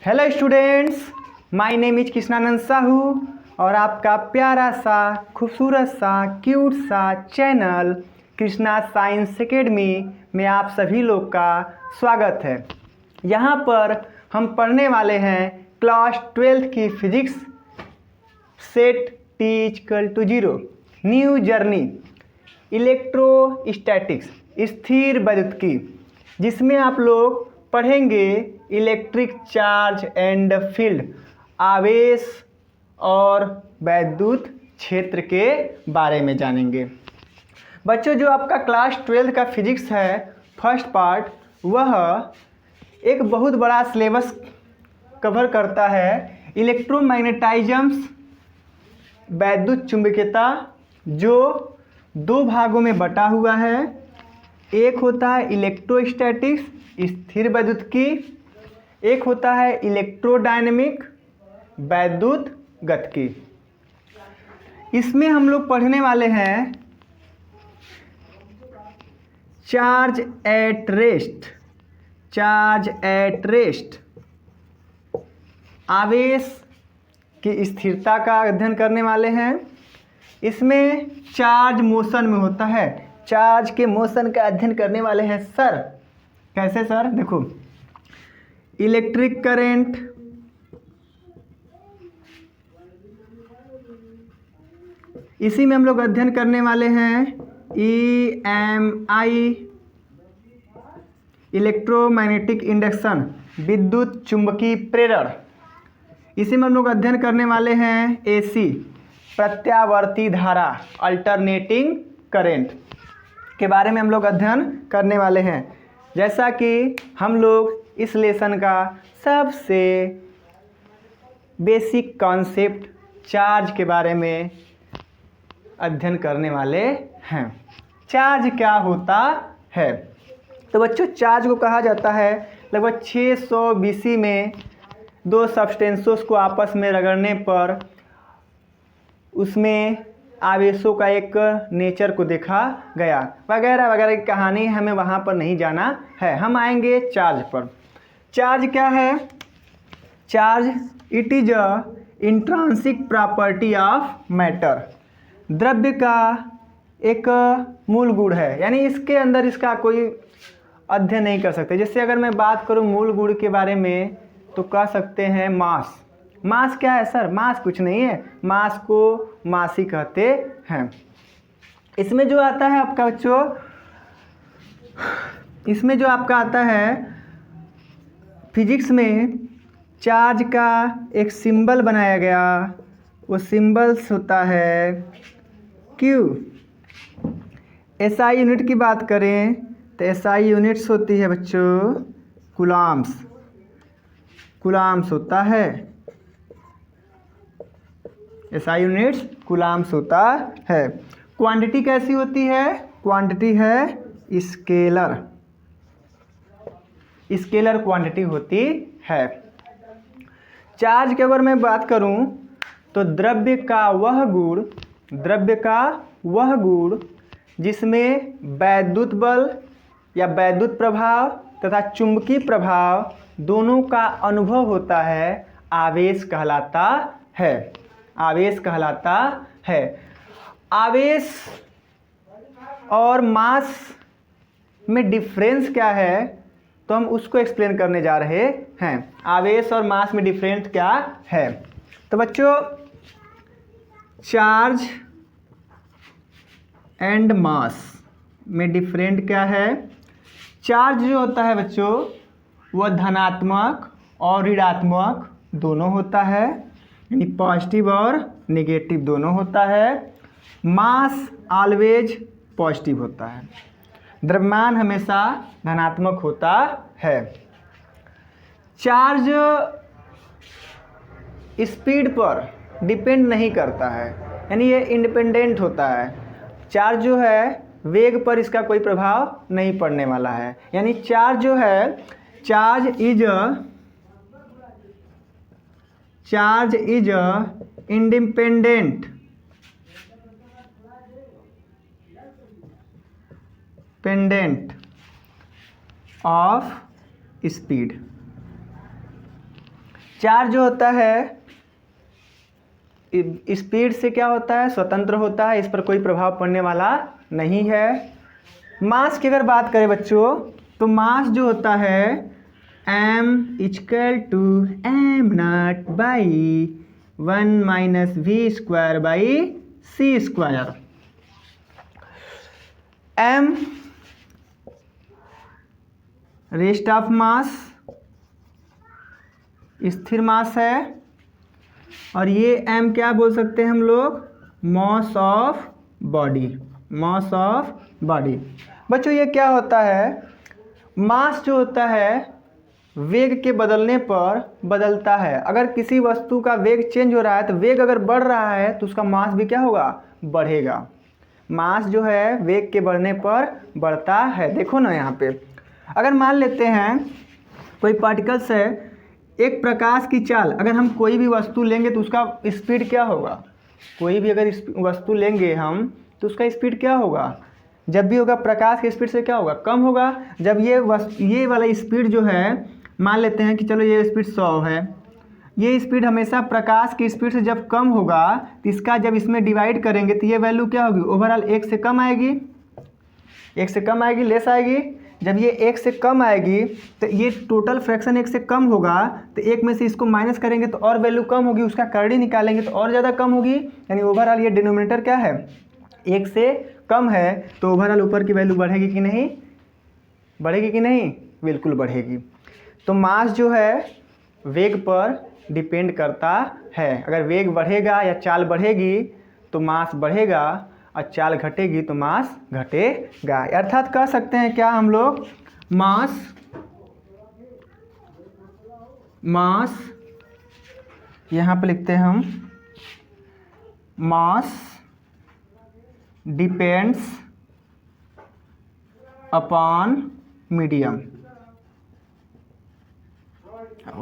Hello students, my name is Krishnanand Sahu और आपका प्यारा सा खूबसूरत सा क्यूट सा चैनल कृष्णा साइंस एकेडमी में आप सभी लोग का स्वागत है। यहाँ पर हम पढ़ने वाले हैं क्लास 12th की physics set T equal to 0 new journey electrostatics स्थिर वैद्युतिकी, जिसमें आप लोग पढ़ेंगे इलेक्ट्रिक चार्ज एंड फील्ड, आवेश और वैद्युत क्षेत्र के बारे में जानेंगे। बच्चों, जो आपका क्लास 12 का फिजिक्स है फर्स्ट पार्ट, वह एक बहुत बड़ा सिलेबस कवर करता है। इलेक्ट्रोमैग्नेटिज्म, वैद्युत चुंबकीयता, जो दो भागों में बटा हुआ है। एक होता है इलेक्ट्रोस्टैटिक्स स्थिर वैद्युतिकी, एक होता है इलेक्ट्रोडायनेमिक वैद्युत गतिकी। इसमें हम लोग पढ़ने वाले हैं चार्ज एट रेस्ट, आवेश की स्थिरता का अध्ययन करने वाले हैं। इसमें चार्ज मोशन में होता है, चार्ज के मोशन का अध्ययन करने वाले हैं सर। कैसे सर? देखो, इलेक्ट्रिक करंट, इसी में हम लोग अध्ययन करने वाले हैं EMI, इलेक्ट्रोमैग्नेटिक इंडक्शन, विद्युत चुंबकीय प्रेरण। इसी में हम लोग अध्ययन करने वाले हैं AC, प्रत्यावर्ती धारा, अल्टरनेटिंग करंट के बारे में हम लोग अध्ययन करने वाले हैं। जैसा कि हम लोग इस लेसन का सबसे बेसिक कॉन्सेप्ट चार्ज के बारे में अध्ययन करने वाले हैं। चार्ज क्या होता है? तो बच्चों, चार्ज को कहा जाता है लगभग 600 BC में दो सब्सटेंसेस को आपस में रगड़ने पर उसमें आवेशों का एक नेचर को देखा गया, वगैरह वगैरह की कहानी, हमें वहाँ पर नहीं जाना है। हम आएंगे चार्ज पर। चार्ज क्या है? Charge it is a intrinsic property of matter, द्रव्य का एक मूल गुण है, यानी इसके अंदर इसका कोई अध्ययन नहीं कर सकते। जैसे अगर मैं बात करूँ मूल गुण के बारे में तो कह सकते हैं मास। मास क्या है सर? मास कुछ नहीं है, मास को मास ही कहते हैं। इसमें जो आता है आपका बच्चों, इसमें जो आपका आता है फिजिक्स में, चार्ज का एक सिंबल बनाया गया, वो सिंबल्स होता है Q। SI यूनिट की बात करें तो SI यूनिट्स होती है बच्चों कूलम्ब्स, कूलम्ब्स होता है। SI यूनिट्स कूलम्ब्स होता है। क्वांटिटी कैसी होती है? क्वांटिटी है स्केलर, स्केलर क्वांटिटी होती है। चार्ज की अगर मैं बात करूं तो द्रव्य का वह गुण जिसमें वैद्युत बल या वैद्युत प्रभाव तथा चुंबकीय प्रभाव दोनों का अनुभव होता है, आवेश कहलाता है। आवेश कहलाता है। आवेश और मास में डिफरेंस क्या है, तो हम उसको एक्सप्लेन करने जा रहे हैं। आवेश और मास में डिफरेंस क्या है? तो बच्चों, चार्ज एंड मास में डिफरेंट क्या है? चार्ज जो होता है बच्चों, वह धनात्मक और ऋणात्मक दोनों होता है, यानी पॉजिटिव और नेगेटिव दोनों होता है। मास ऑलवेज पॉजिटिव होता है, द्रव्यमान हमेशा धनात्मक होता है। चार्ज स्पीड पर डिपेंड नहीं करता है, यानी ये इंडिपेंडेंट होता है। चार्ज जो है वेग पर इसका कोई प्रभाव नहीं पड़ने वाला है, यानी चार्ज जो है, charge is independent of speed. Charge जो होता है स्पीड से क्या होता है, स्वतंत्र होता है, इस पर कोई प्रभाव पड़ने वाला नहीं है। मास की अगर बात करें बच्चों, तो मास जो होता है m equal to M nought by 1 minus V square by C square. m rest of mass, स्थिर मास है, और ये m क्या बोल सकते हैं हम लोग, mass of body, mass of body. बच्चों ये क्या होता है, मास जो होता है वेग के बदलने पर बदलता है। अगर किसी वस्तु का वेग चेंज हो रहा है तो वेग अगर बढ़ रहा है तो उसका मास भी क्या होगा, बढ़ेगा। मास जो है वेग के बढ़ने पर बढ़ता है। देखो ना यहाँ पे, अगर मान लेते हैं कोई पार्टिकल्स है, एक प्रकाश की चाल, अगर हम कोई भी वस्तु लेंगे तो उसका स्पीड क्या होगा, कोई भी अगर वस्तु लेंगे हम तो उसका स्पीड क्या होगा, जब भी होगा प्रकाश की स्पीड से क्या होगा, कम होगा। जब ये वाला स्पीड जो है, मान लेते हैं कि चलो ये स्पीड 100 है, ये स्पीड हमेशा प्रकाश की स्पीड से जब कम होगा तो इसका जब इसमें डिवाइड करेंगे तो ये वैल्यू क्या होगी, ओवरऑल 1 से कम आएगी, 1 से कम आएगी, लेस आएगी। जब ये 1 से कम आएगी तो ये टोटल फ्रैक्शन 1 से कम होगा, तो 1 में से इसको माइनस करेंगे तो और वैल्यू कम होगी, उसका करड़ी निकालेंगे तो और ज़्यादा कम होगी। यानी ओवरऑल ये डिनोमिनेटर क्या है, 1 से कम है, तो ओवरऑल ऊपर की वैल्यू बढ़ेगी कि नहीं, बढ़ेगी कि नहीं, बिल्कुल बढ़ेगी। तो मास जो है वेग पर डिपेंड करता है। अगर वेग बढ़ेगा या चाल बढ़ेगी तो मास बढ़ेगा, और चाल घटेगी तो मास घटेगा। अर्थात कह सकते हैं क्या हम लोग, मास यहाँ पे लिखते हैं हम, मास डिपेंड्स अपॉन मीडियम,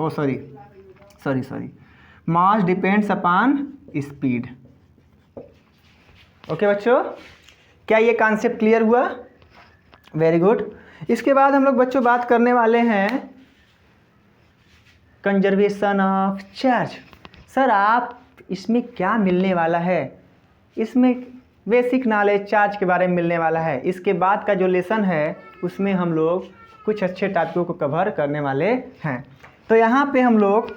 सॉरी, मास डिपेंड्स अपॉन स्पीड। ओके बच्चों, क्या ये कॉन्सेप्ट क्लियर हुआ, वेरी गुड। इसके बाद हम लोग बच्चों बात करने वाले हैं कंजर्वेशन ऑफ चार्ज। सर आप इसमें क्या मिलने वाला है, इसमें बेसिक नॉलेज चार्ज के बारे में मिलने वाला है। इसके बाद का जो लेसन है उसमें हम लोग कुछ अच्छे टॉपिकों को कवर करने वाले हैं। तो यहाँ पे हम लोग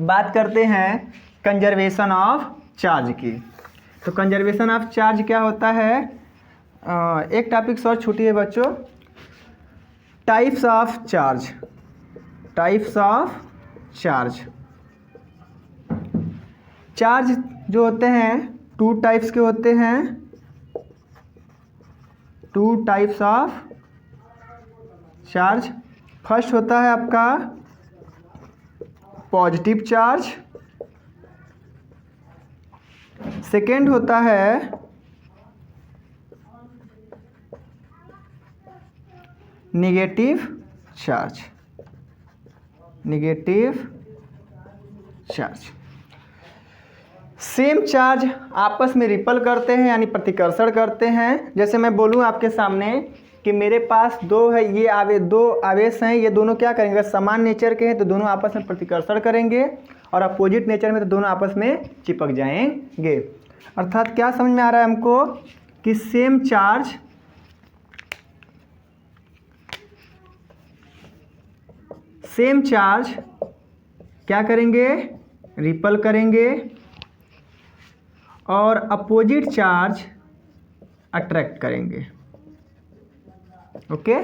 बात करते हैं कंजर्वेशन ऑफ चार्ज की। तो कंजर्वेशन ऑफ चार्ज क्या होता है, एक टॉपिक और छूटी है बच्चों, types of charge. Types of charge, charge जो होते हैं 2 टाइप्स के होते हैं, 2 टाइप्स ऑफ चार्ज। फर्स्ट होता है आपका पॉजिटिव चार्ज, सेकेंड होता है negative charge, negative charge. Same charge आपस में रिपल करते हैं यानी प्रतिकर्षण करते हैं। जैसे मैं बोलूँ आपके सामने कि मेरे पास दो आवेश हैं, ये दोनों क्या करेंगे, अगर समान नेचर के हैं तो दोनों आपस में प्रतिकर्षण करेंगे, और अपोजिट नेचर में तो दोनों आपस में चिपक जाएंगे। अर्थात क्या समझ में आ रहा है हमको कि सेम चार्ज क्या करेंगे, रिपल करेंगे, और अपोजिट चार्ज अट्रैक्ट करेंगे। ओके,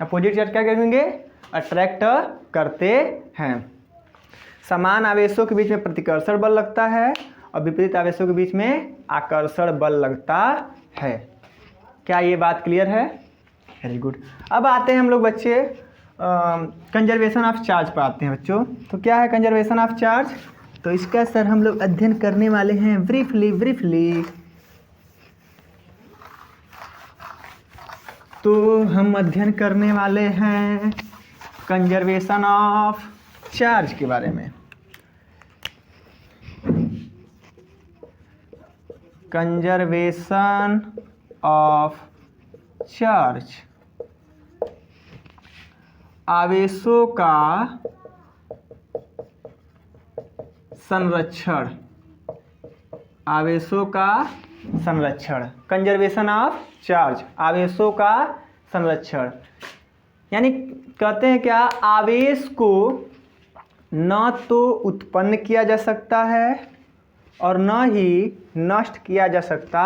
अपोजिट चार्ज क्या करेंगे, अट्रैक्ट करते हैं। समान आवेशों के बीच में प्रतिकर्षण बल लगता है और विपरीत आवेशों के बीच में आकर्षण बल लगता है। क्या ये बात क्लियर है, वेरी गुड। अब आते हैं हम लोग बच्चे कंजर्वेशन ऑफ चार्ज पर आते हैं बच्चों। तो क्या है कंजर्वेशन ऑफ चार्ज, तो इसका सर हम लोग अध्ययन करने वाले हैं ब्रीफली। तो हम अध्ययन करने वाले हैं कंजर्वेशन ऑफ चार्ज के बारे में। कंजर्वेशन ऑफ चार्ज, आवेशों का संरक्षण, आवेशों का संरक्षण, कंजर्वेशन ऑफ चार्ज, आवेशों का संरक्षण। यानी कहते हैं क्या, आवेश को न तो उत्पन्न किया जा सकता है और न ही नष्ट किया जा सकता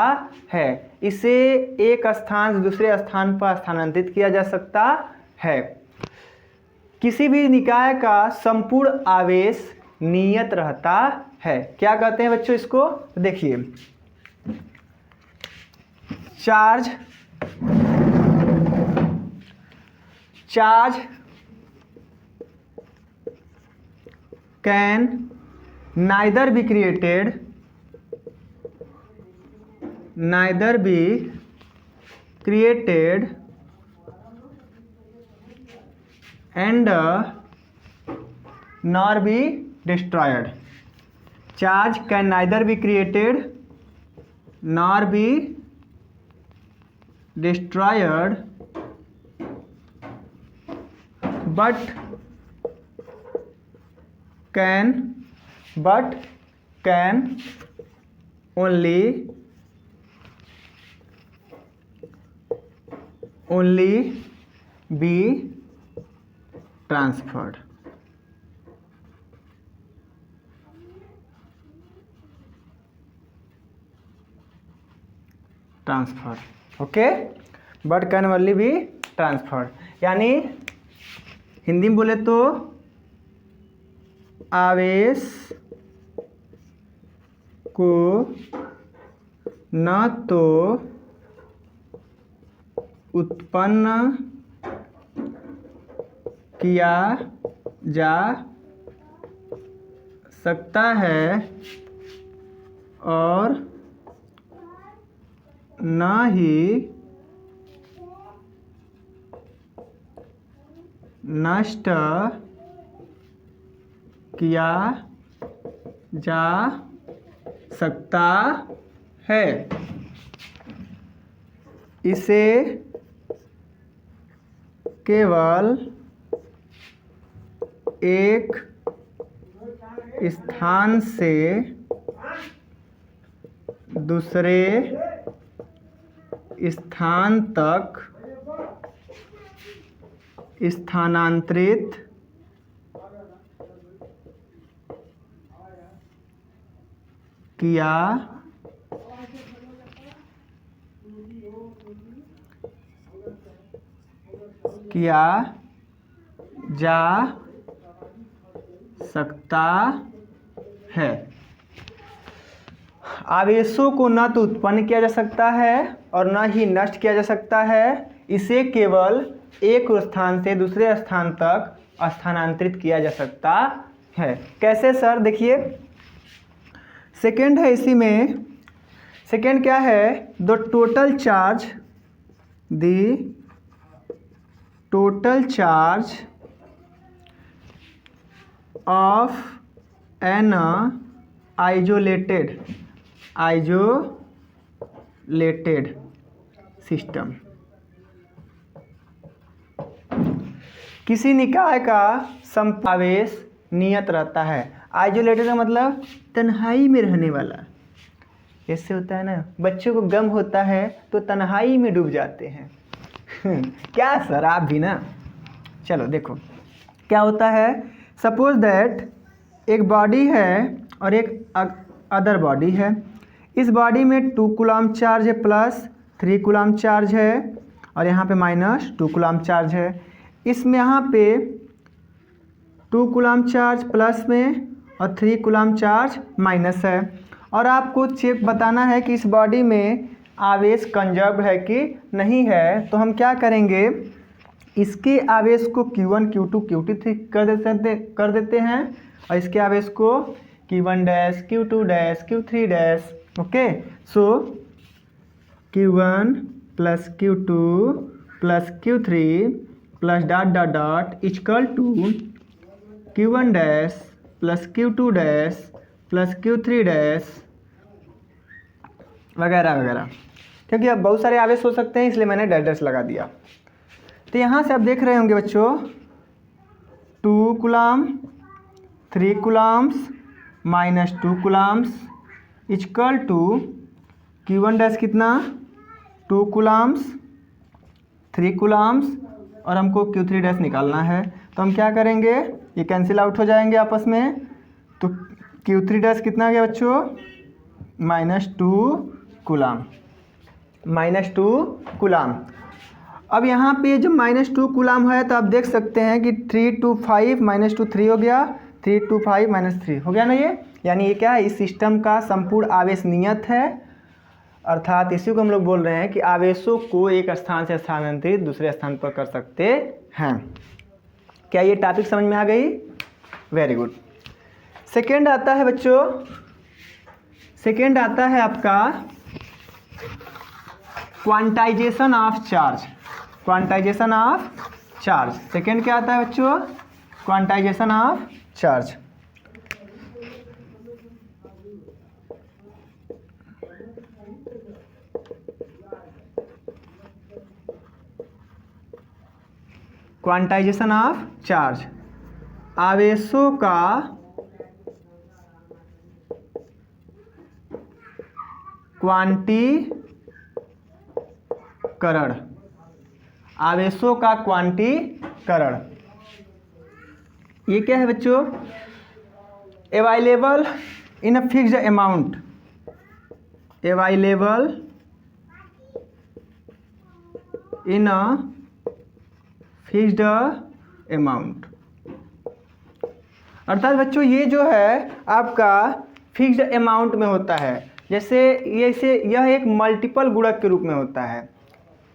है, इसे एक स्थान से दूसरे स्थान पर स्थानांतरित किया जा सकता है। किसी भी निकाय का संपूर्ण आवेश नियत रहता है। क्या कहते हैं बच्चों इसको, देखिए, charge can neither be created and nor be destroyed. Charge can neither be created nor be destroyed, but can only be transferred. Okay, but can only be transferred. यानी हिंदी में बोले तो आवेश को न तो उत्पन्न किया जा सकता है और न ही नष्ट किया जा सकता है। इसे केवल एक स्थान से दूसरे स्थान तक स्थानांतरित किया जा सकता है। आवेशों को न तो उत्पन्न किया जा सकता है और न ही नष्ट किया जा सकता है, इसे केवल एक स्थान से दूसरे स्थान तक स्थानांतरित किया जा सकता है। कैसे सर, देखिए सेकेंड है, इसी में सेकेंड क्या है, the total charge of an isolated system. किसी निकाय का आवेश नियत रहता है। आइसोलेटेड का मतलब तन्हाई में रहने वाला। ऐसे होता है ना, बच्चों को गम होता है तो तन्हाई में डूब जाते हैं। क्या सर, आप भी ना। चलो देखो क्या होता है। सपोज दैट एक बॉडी है और एक अदर बॉडी है। इस बॉडी में 2 कूलम चार्ज है प्लस 3 कूलम चार्ज है और यहाँ पे माइनस 2 कूलम चार्ज है। इसमें यहाँ पे 2 कूलम चार्ज प्लस में और 3 कूलम चार्ज माइनस है। और आपको चेक बताना है कि इस बॉडी में आवेश कंजर्व है कि नहीं है। तो हम क्या करेंगे, इसके आवेश को Q1 Q2 Q3 कर देते हैं और इसके आवेश को Q1 dash Q2 dash Q3 dash. Okay, so Q1 plus Q2 plus Q3 plus dot dot dot equal to Q1 dash plus Q2 dash plus Q3 dash वगैरह वगैरह। क्योंकि अब बहुत सारे आवेश हो सकते हैं इसलिए मैंने डैश डैश लगा दिया। तो यहाँ से आप देख रहे होंगे बच्चों 2 coulomb 3 coulombs -2 coulombs equal to Q1 dash कितना 2 कूलम्स 3 कूलम्स और हमको Q3 डैश निकालना है। तो हम क्या करेंगे, ये कैंसिल आउट हो जाएंगे आपस में। तो Q3 डैश कितना आ गया बच्चों, -2 कूलम, -2 कूलम। अब यहाँ पे जब -2 कूलम है तो आप देख सकते हैं कि 3 2 5 -2 3 हो गया, 3 2 5 -3 हो गया ना ये। यानी ये क्या है, इस सिस्टम का संपूर्ण आवेश नियत है, अर्थात इसी को हम लोग बोल रहे हैं कि आवेशों को एक स्थान से स्थानांतरित दूसरे स्थान पर कर सकते हैं। क्या ये टॉपिक समझ में आ गई? Very good. सेकेंड आता है बच्चों, सेकेंड आता है आपका quantization of charge. Quantization of charge, second क्या आता है बच्चों, quantization of charge. Quantization of charge, आवेशों का क्वांटीकरण, आवेशों का क्वांटीकरण। ये क्या है बच्चों, available in a fixed amount, available in a fixed amount. अर्थात बच्चों ये जो है आपका फिक्स्ड अमाउंट में होता है। जैसे यह एक मल्टीपल गुणक के रूप में होता है,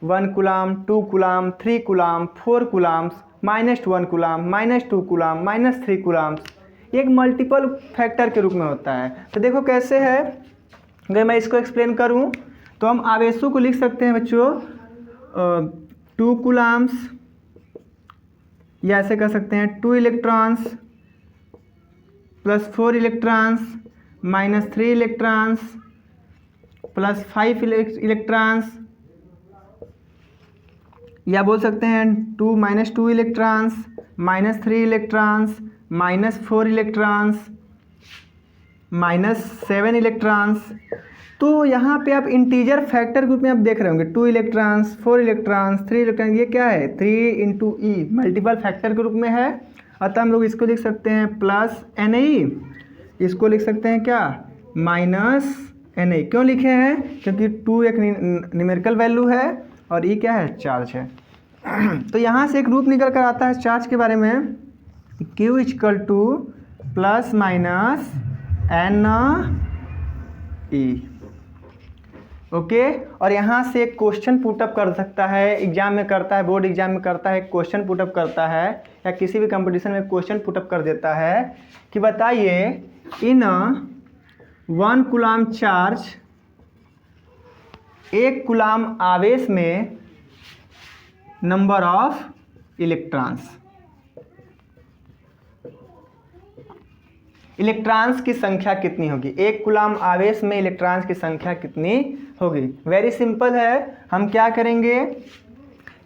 1 coulomb 2 coulomb 3 coulomb 4 Coulomb's, -1 coulomb -2 coulomb -3 Coulomb's, एक मल्टीपल फैक्टर के रूप में होता है। तो देखो कैसे है, अगर मैं इसको एक्सप्लेन करूं तो हम आवेशों को लिख सकते हैं बच्चों 2 कूलम्स, या ऐसे कर सकते हैं 2 इलेक्ट्रॉन्स +4 इलेक्ट्रॉन्स -3 इलेक्ट्रॉन्स +5 इलेक्ट्रॉन्स, या बोल सकते हैं 2 -2 इलेक्ट्रॉन्स -3 इलेक्ट्रॉन्स -4 इलेक्ट्रॉन्स -7 इलेक्ट्रॉन्स। तो यहाँ पे आप इंटीजर फैक्टर ग्रुप में आप देख रहे होंगे 2 इलेक्ट्रॉन्स 4 इलेक्ट्रॉन्स 3 इलेक्ट्रॉन, ये क्या है 3 × E मल्टीपल फैक्टर के रूप में है। अतः हम लोग इसको लिख सकते हैं +Na, इसको लिख सकते हैं क्या -Na। क्यों लिखे हैं, क्योंकि 2 एक न्यूमेरिकल वैल्यू है और E क्या है, चार्ज है। तो यहाँ से एक रूप निकल कर आता है चार्ज के बारे में, Q = ±NE। ओके, और यहाँ से एक क्वेश्चन पुटअप कर सकता है, एग्जाम में करता है, बोर्ड एग्जाम में करता है, क्वेश्चन पुटअप करता है, या किसी भी कंपटीशन में क्वेश्चन पुटअप कर देता है कि बताइए इन 1 कूलम चार्ज, 1 कूलम आवेश में नंबर ऑफ इलेक्ट्रॉन्स, इलेक्ट्रॉन्स की संख्या कितनी होगी, 1 कूलम आवेश में इलेक्ट्रॉन्स की संख्या कितनी होगी। वेरी सिंपल है, हम क्या करेंगे,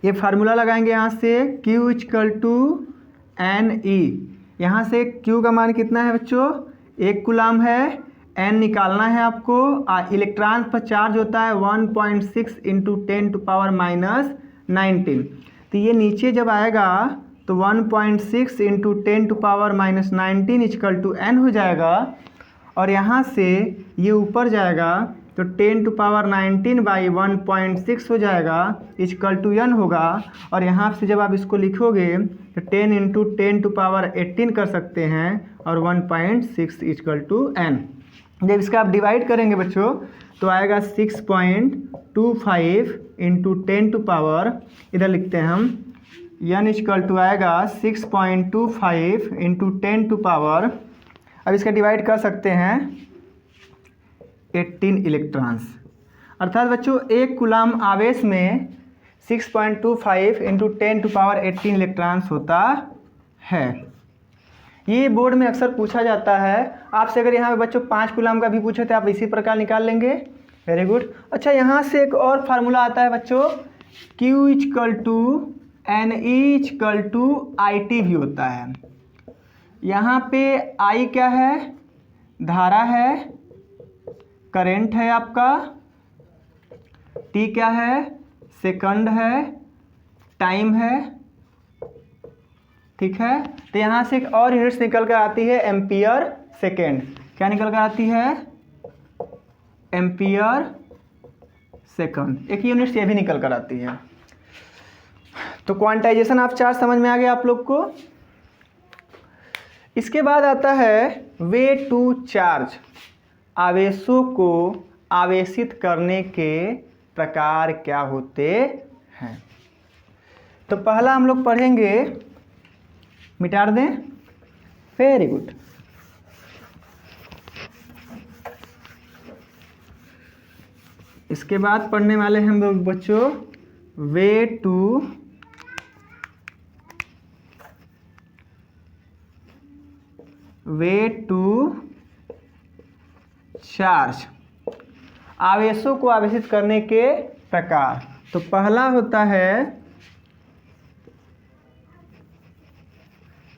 ये फार्मूला लगाएंगे यहाँ से Q = Ne। यहाँ से Q का मान कितना है बच्चों, 1 कूलम है, N निकालना है आपको। इलेक्ट्रॉन्स पर चार्ज होता है 1.6 × 10⁻⁻19। तो ये नीचे जब आएगा तो 1.6 × 10⁻⁻19 = N हो जाएगा, और यहाँ से ये ऊपर जाएगा तो 10⁻19/1.6 हो जाएगा = N होगा। और यहाँ से जब आप इसको लिखोगे तो 10 × 10⁻18 कर सकते हैं और 1.6 = N। जब इसका आप डिवाइड करेंगे बच्चों तो आएगा 6.25 × 10⁻, इधर लिखते हैं हम N = आएगा 6.25 × 10⁻। अब इसका डिवाइड कर सकते हैं 18 इलेक्ट्रॉन्स। अर्थात बच्चों 1 कूलम आवेश में 6.25 × 10⁻18 इलेक्ट्रॉन्स होता है। ये बोर्ड में अक्सर पूछा जाता है आपसे। अगर यहाँ पे बच्चों 5 कूलम का भी पूछे तो आप इसी प्रकार निकाल लेंगे। Very good. अच्छा, यहाँ से एक और फार्मूला आता है बच्चों, Q = Ne = IT भी होता है। यहाँ पे I क्या है, धारा है, करंट है आपका, टी क्या है, सेकंड है, टाइम है, ठीक है। तो यहाँ से एक और यूनिट्स निकल कर आती है एम्पियर सेकेंड। क्या निकल कर आती है, एम्पियर सेकंड। एक यूनिट्स ये भी निकल कर आती है। तो क्वांटाइजेशन ऑफ चार्ज समझ में आ गया आप लोग को। इसके बाद आता है वे टू चार्ज, आवेशों को आवेशित करने के प्रकार क्या होते हैं। तो पहला हम लोग पढ़ेंगे, मिटा दें, वेरी गुड। इसके बाद पढ़ने वाले हैं हम लोग बच्चों वे टू चार्ज, आवेशों को आवेशित करने के प्रकार। तो पहला होता है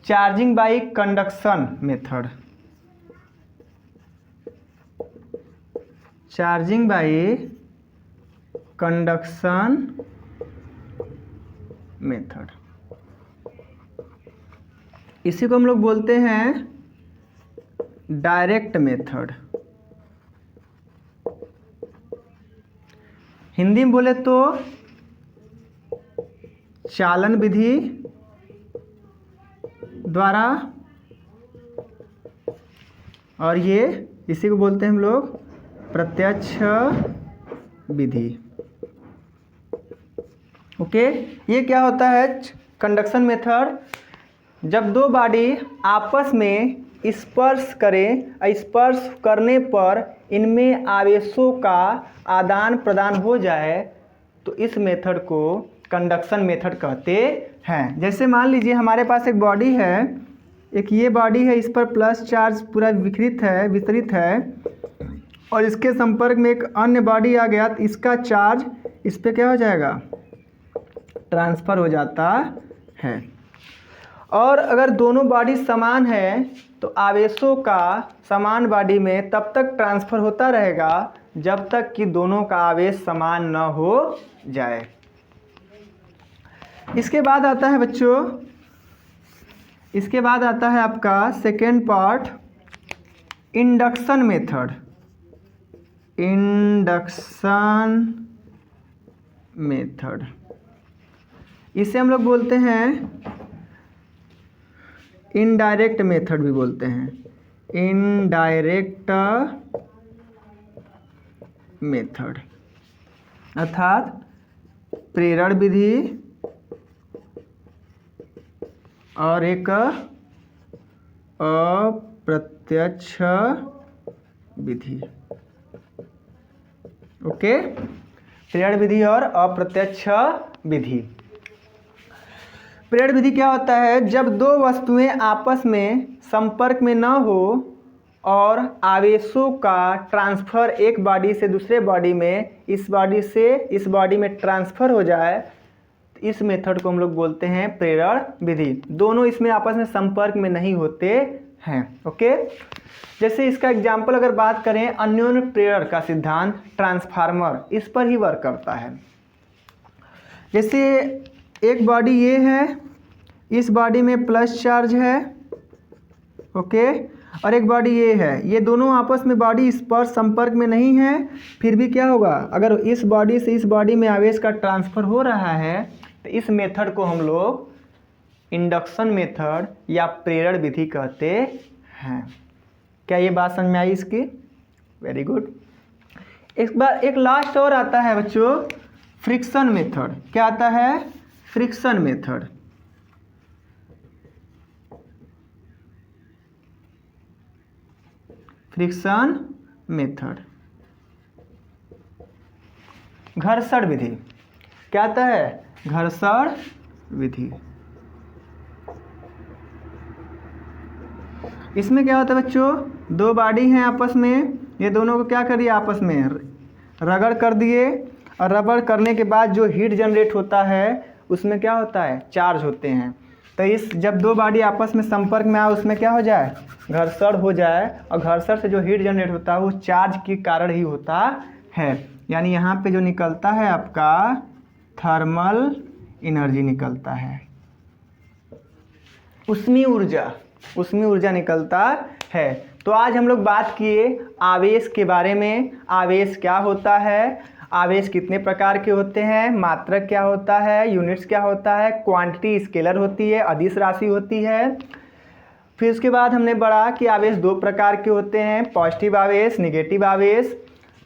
charging by conduction method, charging by conduction method. इसी को हम लोग बोलते हैं डायरेक्ट मेथड। हिंदी में बोले तो चालन विधि द्वारा, और ये इसी को बोलते हैं हम लोग प्रत्यक्ष विधि। ओके, ये क्या होता है कंडक्शन मेथड, जब दो बॉडी आपस में स्पर्श करें, स्पर्श करने पर इनमें आवेशों का आदान प्रदान हो जाए, तो इस मेथड को कंडक्शन मेथड कहते हैं। जैसे मान लीजिए हमारे पास एक बॉडी है, एक ये बॉडी है, इस पर प्लस चार्ज पूरा वितरित है, और इसके संपर्क में एक अन्य बॉडी आ गया, तो इसका चार्ज इस पर क्या हो जाएगा, ट्रांसफ़र हो जाता है। और अगर दोनों बॉडी समान है तो आवेशों का समान बॉडी में तब तक ट्रांसफ़र होता रहेगा जब तक कि दोनों का आवेश समान न हो जाए। इसके बाद आता है बच्चों, इसके बाद आता है आपका second part, induction method. Induction method, इसे हम लोग बोलते हैं इनडायरेक्ट मेथड भी बोलते हैं, इनडायरेक्ट मेथड, अर्थात प्रेरण विधि और एक अप्रत्यक्ष विधि। ओके, प्रेरण विधि और अप्रत्यक्ष विधि। प्रेरण विधि क्या होता है, जब दो वस्तुएं आपस में संपर्क में न हो और आवेशों का ट्रांसफ़र एक बॉडी से दूसरे बॉडी में, इस बॉडी से इस बॉडी में ट्रांसफ़र हो जाए, तो इस मेथड को हम लोग बोलते हैं प्रेरण विधि। दोनों इसमें आपस में संपर्क में नहीं होते हैं। ओके, जैसे इसका एग्जाम्पल अगर बात करें, अन्योन्य प्रेरण का सिद्धांत ट्रांसफार्मर इस पर ही वर्क करता है। जैसे एक बॉडी ये है, इस बॉडी में प्लस चार्ज है, ओके, और एक बॉडी ये है, ये दोनों आपस में बॉडी स्पर्श संपर्क में नहीं है, फिर भी क्या होगा, अगर इस बॉडी से इस बॉडी में आवेश का ट्रांसफ़र हो रहा है तो इस मेथड को हम लोग इंडक्शन मेथड या प्रेरण विधि कहते हैं। क्या ये बात समझ में आई इसकी? Very good. एक बार एक लास्ट और आता है बच्चों, फ्रिक्शन मेथड। क्या आता है? Friction method. फ्रिक्शन मेथड, घर्षण विधि। क्या आता है? घर्षण विधि। इसमें क्या होता है बच्चों, दो बॉडी हैं आपस में, ये दोनों को क्या कर दिया, आपस में रगड़ कर दिए, और रगड़ करने के बाद जो हीट जनरेट होता है उसमें क्या होता है, चार्ज होते हैं। तो इस जब दो बॉडी आपस में संपर्क में आए उसमें क्या हो जाए, घर्षण हो जाए, और घर्षण से जो हीट जनरेट होता है वो चार्ज के कारण ही होता है। यानी यहाँ पे जो निकलता है आपका थर्मल एनर्जी निकलता है, ऊष्मीय ऊर्जा निकलता है। तो आज हम लोग बात किए आवेश के बारे में। आवेश क्या होता है, आवेश कितने प्रकार के होते हैं, मात्रक क्या होता है, यूनिट्स क्या होता है, क्वांटिटी स्केलर होती है, अदिश राशि होती है। फिर उसके बाद हमने पढ़ा कि आवेश दो प्रकार के होते हैं, पॉजिटिव आवेश, नेगेटिव आवेश।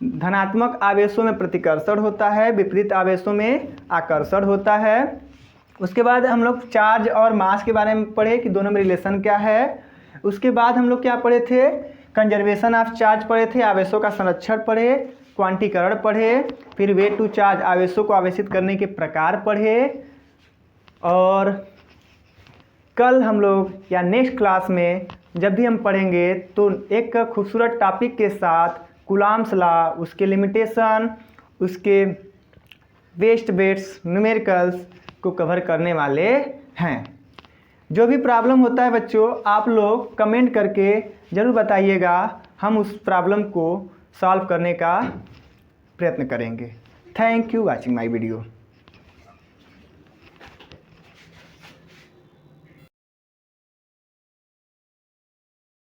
धनात्मक आवेशों में प्रतिकर्षण होता है, विपरीत आवेशों में आकर्षण होता है। उसके बाद हम लोग चार्ज और मास के बारे में पढ़े कि दोनों में रिलेशन क्या है। उसके बाद हम लोग क्या पढ़े थे, कंजर्वेशन ऑफ चार्ज पढ़े थे, आवेशों का संरक्षण पढ़े, क्वांटीकरण पढ़े, फिर वेट टू चार्ज, आवेशों को आवेशित करने के प्रकार पढ़े। और कल हम लोग या नेक्स्ट क्लास में जब भी हम पढ़ेंगे तो एक खूबसूरत टॉपिक के साथ कूलॉम्स लॉ, उसके लिमिटेशन, उसके वेस्ट वेट्स, न्यूमेरिकल्स को कवर करने वाले हैं। जो भी प्रॉब्लम होता है बच्चों, आप लोग कमेंट करके ज़रूर बताइएगा, हम उस प्रॉब्लम को सॉल्व करने का प्रयत्न करेंगे। Thank you watching my video.